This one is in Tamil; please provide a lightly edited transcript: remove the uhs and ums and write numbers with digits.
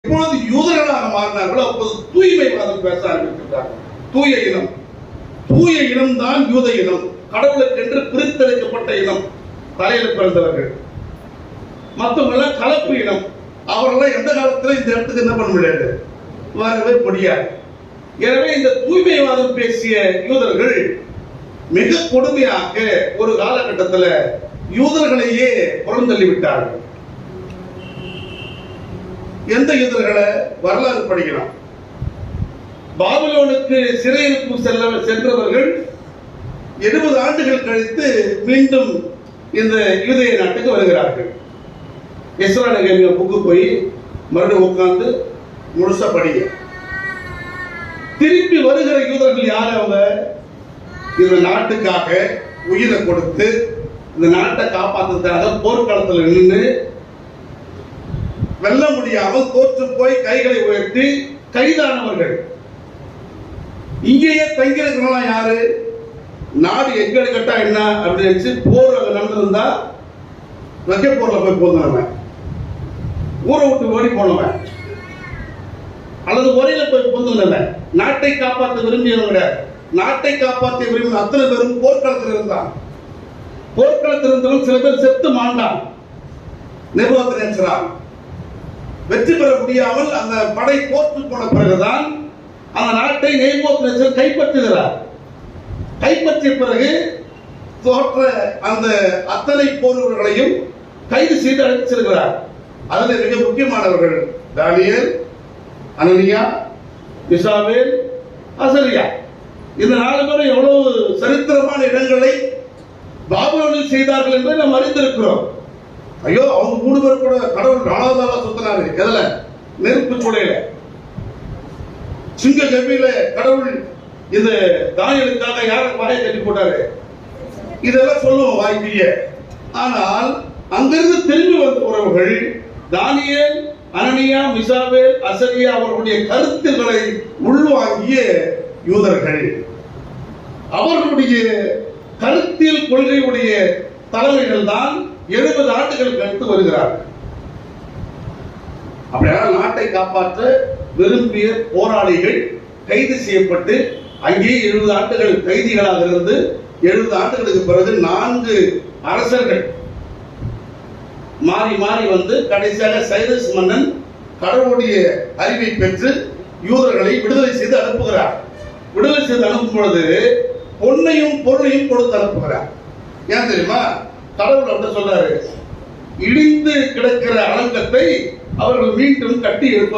எப்பொழுது யூதர்களாக மாறினார்களோ அப்போது தூய்மைவாதம் பேச ஆரம்பித்திருக்கிறார்கள். தூய இனம், தூய இனம் தான் யூத இனம், கடவுளுக்கென்று பிரித்தெடுக்கப்பட்ட இனம், தலையில் பிறந்தவர்கள். மற்றவங்க கலப்பு இனம், அவர்களால் எந்த காலத்தில் இந்த இடத்துக்கு என்ன பண்ண முடியாது, வரவே முடியாது. எனவே இந்த தூய்மைவாதம் பேசிய யூதர்கள் மிக கொடுமையாக ஒரு காலகட்டத்தில் யூதர்களையே புறந்தள்ளிவிட்டார்கள். எந்த யூதர்களை வரலாறு படிக்கலாம். பாபிலோனுக்கு சிறையிருப்பு சென்றவர்கள் 70 ஆண்டுகள் கழித்து மீண்டும் இந்த யூதேய நாட்டுக்கு வருகிறார்கள். எஸ்ரா நெகேமியா புக்கு போய் மறுபடியும் உட்கார்ந்து முழுசா படிங்க. திருப்பி வருகிற யூதர்கள் யார்? அவங்க இந்த நாட்டுக்காக உயிரை கொடுத்து இந்த நாட்டை காப்பாற்றுறதுக்காக போர்க்களத்தில் நின்று வெல்ல முடியாமல் தோற்று போய் கைகளை உயர்த்தி கைதானவர்கள். இங்கேயே தங்கியிருக்கிறவங்க யாரு? நாடு எங்கட கட்டா என்ன அப்படின்னு போர் அங்க நடந்திருந்தா வைக்க போர்ல போய் போனவன், ஊரை விட்டு ஓடி போனவன், அல்லது ஒரையில போய் பொந்துனவன், நாட்டை காப்பாற்ற விரும்பியவங்க, நாட்டை காப்பாற்ற விரும்பின அத்தனை பேரும் போர்க்களத்தில் இருந்தான். போர்க்களத்தில் இருந்தாலும் சில பேர் செத்து மாண்டான். நேபுகாத்நேச்சர் வெற்றி பெற முடியாமல் அந்த படை தோற்று போன பிறகுதான் அந்த நாட்டை நேபுகாத்நேச்சர் கைப்பற்றுகிறார். கைப்பற்றிய பிறகு தோற்ற அந்த அத்தனை போர்வர்களையும் கைது செய்து அழைச்சிருக்கிறார். அதில் மிக முக்கியமானவர்கள் தானியேல், அனனியா, மிசாவேல், அசரியா. இந்த 4 பேரும் எவ்வளவு சரித்திரமான இடங்களை பாபிலோனில் செய்தார்கள் என்று நாம் அறிந்திருக்கிறோம். ஐயோ, அவங்க 3 பேர் கூட கடவுள் 4வது ஆளா சுத்தினாரு. எதுல? நெருப்பு சூளையில, சிங்க கபில கடவுள் இந்த தானியலுக்காக யார வாயை கட்டி போட்டாரு. இதெல்லாம் சொல்லுவோம் வாய்ப்பிய. ஆனால் அங்கிருந்து திரும்பி வந்த உறவுகள் தானியேல், அனனியா, மிசாவேல், அசரியா அவர்களுடைய கருத்துக்களை உள்வாங்கிய யூதர்கள், அவர்களுடைய கருத்தியல் கொள்கையுடைய தலைமைகள் தான் 70 ஆண்டுகள் கழித்து வருகிறார்கள். அப்படியான நாட்டை காப்பாற்ற விரும்பிய போராளிகள் கைது செய்யப்பட்டு அங்கே 70 ஆண்டுகள் கைதிகளாக இருந்து 70 ஆண்டுகளுக்கு பிறகு 4 அரசர்கள் மாறி மாறி வந்து கடைசியாக சைரஸ் மன்னன் கடவுளுடைய அறிவை பெற்று யூதர்களை விடுதலை செய்து அனுப்புகிறார். விடுதலை செய்து அனுப்பும் பொழுது பொன்னையும் பொருளையும் கொடுத்து அனுப்புகிறார். ஏன் தெரியுமா? கடவுள் அப்படி சொல்றாரு, இடிந்து கிடக்கிற அலங்கத்தை அவர்கள் மீண்டும் கட்டி எழுப்ப